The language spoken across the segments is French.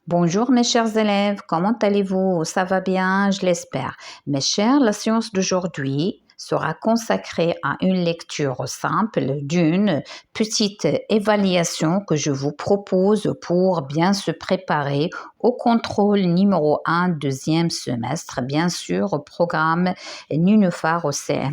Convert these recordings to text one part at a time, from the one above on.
Bonjour mes chers élèves, comment allez-vous? Ça va bien, je l'espère. Mes chers, la séance d'aujourd'hui sera consacrée à une lecture simple d'une petite évaluation que je vous propose pour bien se préparer au contrôle numéro 1 deuxième semestre, bien sûr au programme Nénuphar au CM1.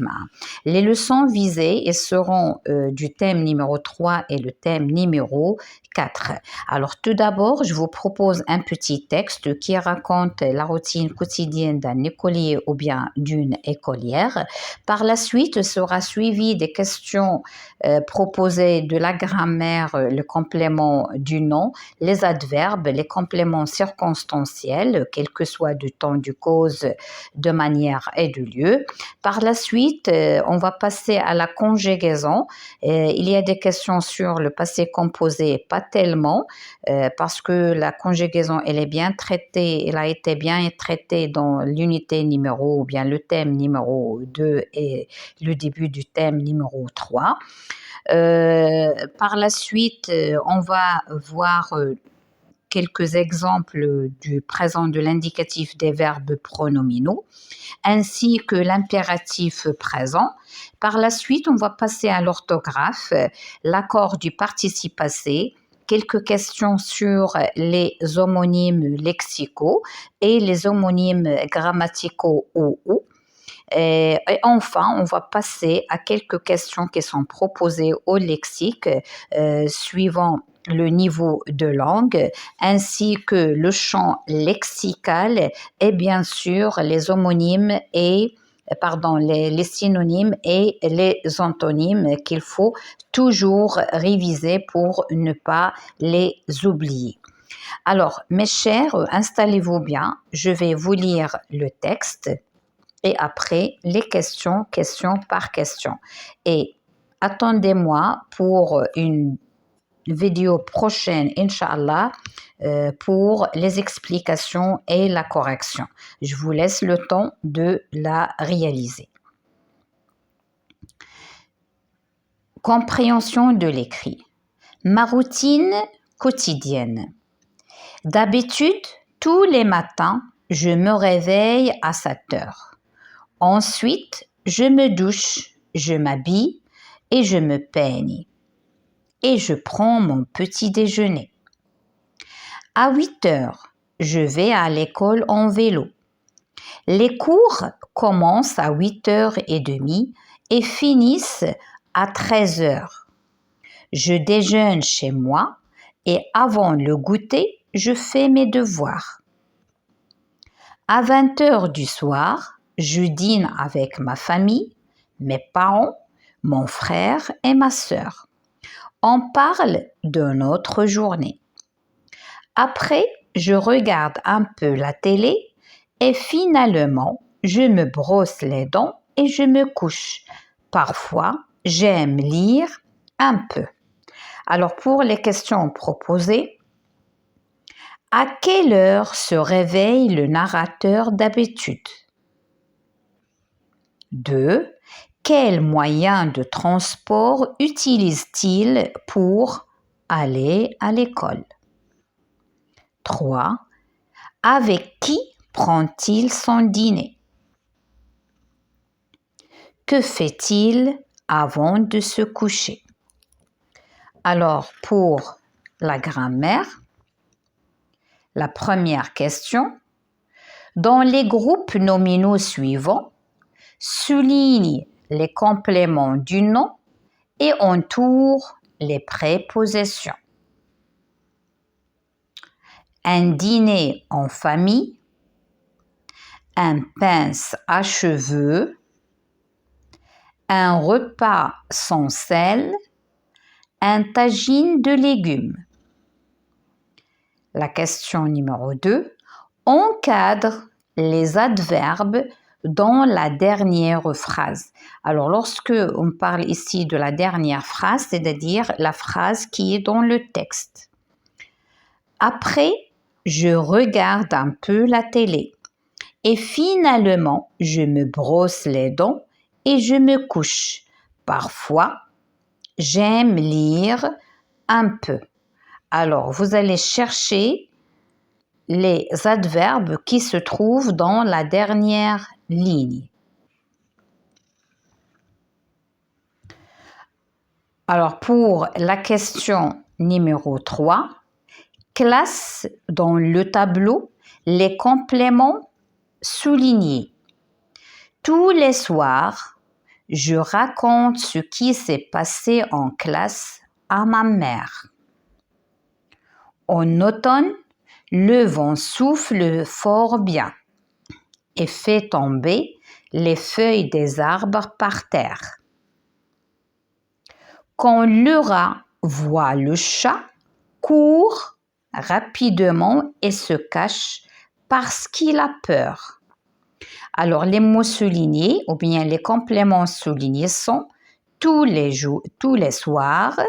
Les leçons visées seront du thème numéro 3 et le thème numéro 4. Alors tout d'abord, je vous propose un petit texte qui raconte la routine quotidienne d'un écolier ou bien d'une écolière. Par la suite, sera suivi des questions proposées de la grammaire, le complément du nom, les adverbes, les compléments circonstanciels, quel que soit du temps, du cause, de manière et du lieu. Par la suite, on va passer à la conjugaison. Il y a des questions sur le passé composé, pas tellement, parce que la conjugaison, elle est bien traitée, elle a été bien traitée dans l'unité numéro, ou bien le thème numéro 2 et le début du thème numéro 3. Par la suite, on va voir quelques exemples du présent de l'indicatif des verbes pronominaux, ainsi que l'impératif présent. Par la suite, on va passer à l'orthographe, l'accord du participe passé, quelques questions sur les homonymes lexicaux et les homonymes grammaticaux ou. Et enfin, on va passer à quelques questions qui sont proposées au lexique suivant le niveau de langue, ainsi que le champ lexical et bien sûr les homonymes et les synonymes et les antonymes qu'il faut toujours réviser pour ne pas les oublier. Alors, mes chers, installez-vous bien, je vais vous lire le texte et après les questions, question par question. Et attendez-moi pour une vidéo prochaine, Inch'Allah, pour les explications et la correction. Je vous laisse le temps de la réaliser. Compréhension de l'écrit. Ma routine quotidienne. D'habitude, tous les matins, je me réveille à 7 heures. Ensuite, je me douche, je m'habille et je me peigne. Et je prends mon petit déjeuner. À 8 heures, je vais à l'école en vélo. Les cours commencent à 8h30 et finissent à 13 heures. Je déjeune chez moi et avant le goûter, je fais mes devoirs. À 20 heures du soir, je dîne avec ma famille, mes parents, mon frère et ma sœur. On parle de notre journée. Après, je regarde un peu la télé et finalement, je me brosse les dents et je me couche. Parfois, j'aime lire un peu. Alors, pour les questions proposées, à quelle heure se réveille le narrateur d'habitude? 2. Quel moyen de transport utilise-t-il pour aller à l'école? 3. Avec qui prend-il son dîner? Que fait-il avant de se coucher? Alors, pour la grammaire, la première question, dans les groupes nominaux suivants, souligne les compléments du nom et entoure les prépositions. Un dîner en famille, un pince à cheveux, un repas sans sel, un tagine de légumes. La question numéro 2, encadre les adverbes dans la dernière phrase. Alors, lorsque on parle ici de la dernière phrase, c'est-à-dire la phrase qui est dans le texte. Après, je regarde un peu la télé. Et finalement, je me brosse les dents et je me couche. Parfois, j'aime lire un peu. Alors, vous allez chercher les adverbes qui se trouvent dans la dernière ligne. Alors, pour la question numéro 3, classe dans le tableau les compléments soulignés. Tous les soirs, je raconte ce qui s'est passé en classe à ma mère. En automne, le vent souffle fort bien et fait tomber les feuilles des arbres par terre. Quand le rat voit le chat, court rapidement et se cache parce qu'il a peur. Alors, les mots soulignés ou bien les compléments soulignés sont tous les soirs,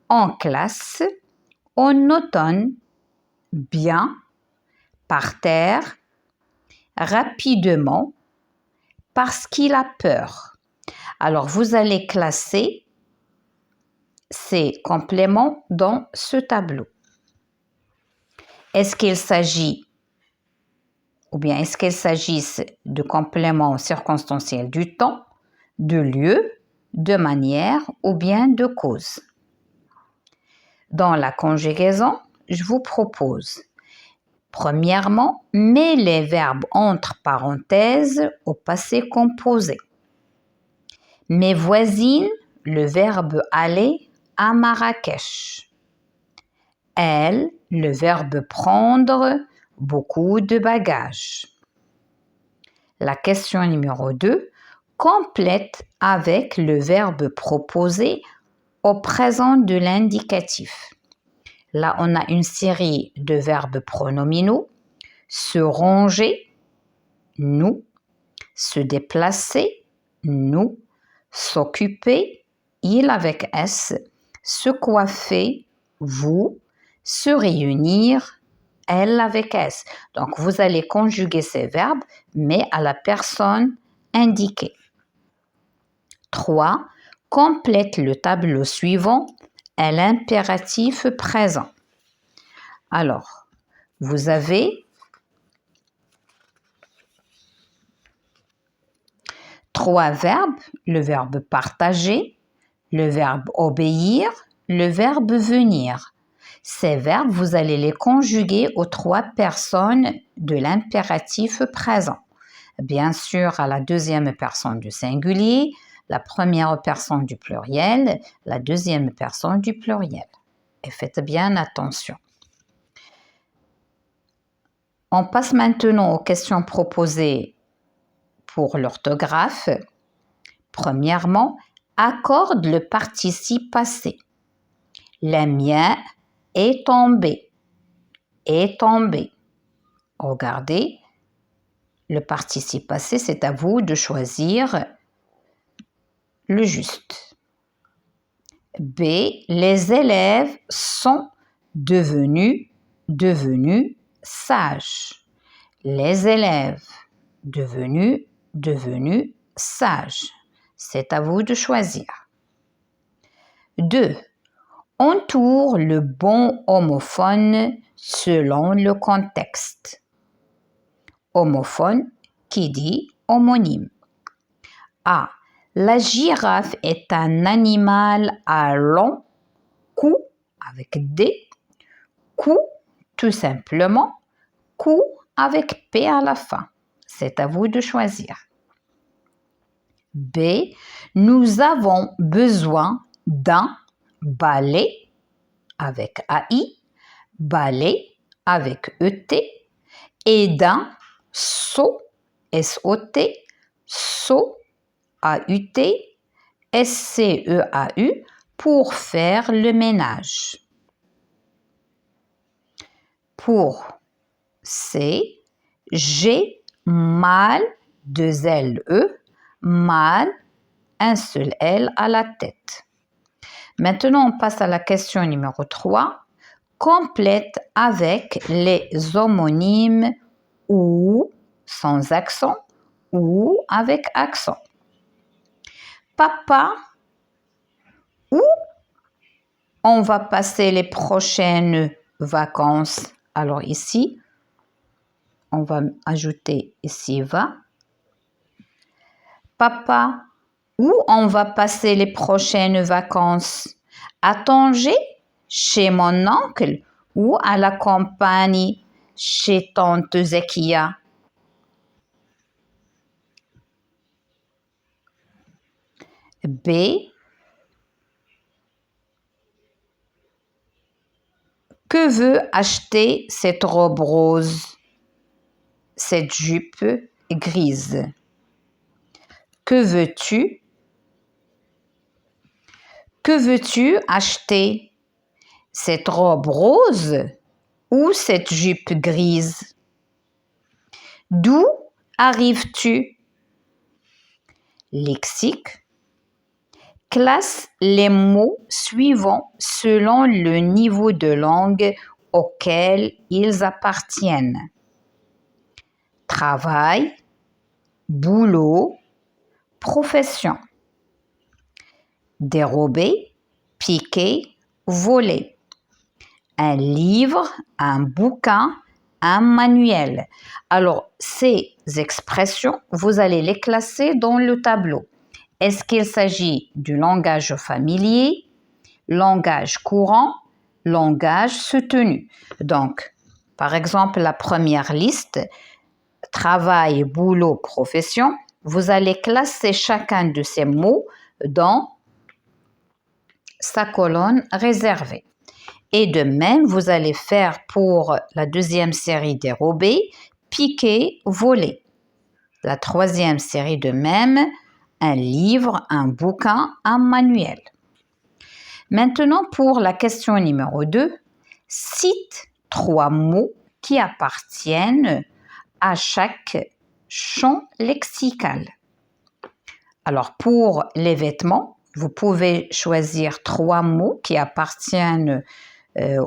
en classe, en automne, bien, par terre, rapidement, parce qu'il a peur. Alors, vous allez classer ces compléments dans ce tableau. Est-ce qu'il s'agisse de compléments circonstanciels du temps, de lieu, de manière ou bien de cause? Dans la conjugaison, je vous propose, premièrement, mets les verbes entre parenthèses au passé composé. Mes voisines, le verbe aller à Marrakech. Elle, le verbe prendre beaucoup de bagages. La question numéro 2, complète avec le verbe proposé au présent de l'indicatif. Là, on a une série de verbes pronominaux. Se ranger, nous. Se déplacer, nous. S'occuper, il avec S. Se coiffer, vous. Se réunir, elle avec S. Donc, vous allez conjuguer ces verbes, mais à la personne indiquée. 3. Complète le tableau suivant à l'impératif présent. Alors, vous avez 3 verbes, le verbe partager, le verbe obéir, le verbe venir. Ces verbes, vous allez les conjuguer aux 3 personnes de l'impératif présent. Bien sûr, à la deuxième personne du singulier, la première personne du pluriel, la deuxième personne du pluriel. Et faites bien attention. On passe maintenant aux questions proposées pour l'orthographe. Premièrement, accorde le participe passé. Le mien est tombé. Est tombé. Regardez, le participe passé, c'est à vous de choisir le juste. B, les élèves sont devenus sages. Les élèves devenus sages. C'est à vous de choisir. 2. Entoure le bon homophone selon le contexte. Homophone qui dit homonyme. A. La girafe est un animal à long cou avec D. Cou tout simplement. Cou avec P à la fin. C'est à vous de choisir. B. Nous avons besoin d'un balai avec AI, balai avec ET et d'un seau, S-O-T, seau, A-U-T, S-C-E-A-U pour faire le ménage. Pour C, j'ai mal, 2 L-E, mal, un seul L à la tête. Maintenant, on passe à la question numéro 3. Complète avec les homonymes ou sans accent ou avec accent. Papa, où on va passer les prochaines vacances? Alors ici, on va ajouter ici va. Papa, où on va passer les prochaines vacances? À Tanger, chez mon oncle, ou à la campagne, chez tante Zekia? B. Que veut acheter cette robe rose? Cette jupe grise. Que veux-tu? Que veux-tu acheter? Cette robe rose ou cette jupe grise? D'où arrives-tu? Lexique. Classe les mots suivants selon le niveau de langue auquel ils appartiennent. Travail, boulot, profession. Dérober, piquer, voler. Un livre, un bouquin, un manuel. Alors, ces expressions, vous allez les classer dans le tableau. Est-ce qu'il s'agit du langage familier, langage courant, langage soutenu? Donc, par exemple, la première liste, travail, boulot, profession, vous allez classer chacun de ces mots dans sa colonne réservée. Et de même, vous allez faire pour la deuxième série dérober, piquer, voler. La troisième série de même, un livre, un bouquin, un manuel. Maintenant, pour la question numéro 2, cite 3 mots qui appartiennent à chaque champ lexical. Alors, pour les vêtements, vous pouvez choisir 3 mots qui appartiennent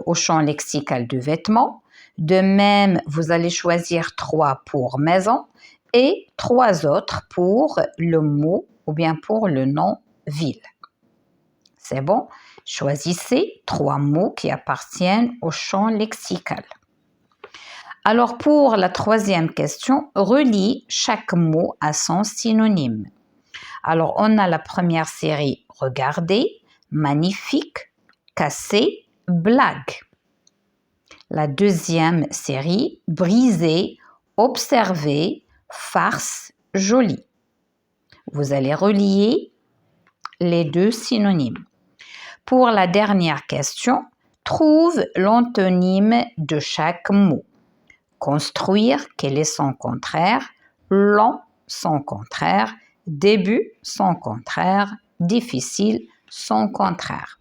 au champ lexical de vêtements. De même, vous allez choisir 3 pour maison et 3 autres pour le mot ou bien pour le nom ville. C'est bon? Choisissez 3 mots qui appartiennent au champ lexical. Alors pour la troisième question, relie chaque mot à son synonyme. Alors on a la première série regarder, magnifique, casser, blague. La deuxième série briser, observer, farce, joli. Vous allez relier les 2 synonymes. Pour la dernière question, trouve l'antonyme de chaque mot. Construire, quel est son contraire? Long, son contraire. Début, son contraire. Difficile, son contraire.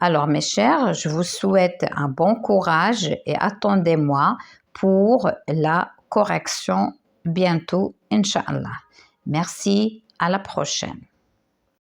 Alors mes chers, je vous souhaite un bon courage et attendez-moi pour la correction bientôt, Inch'Allah. Merci, à la prochaine.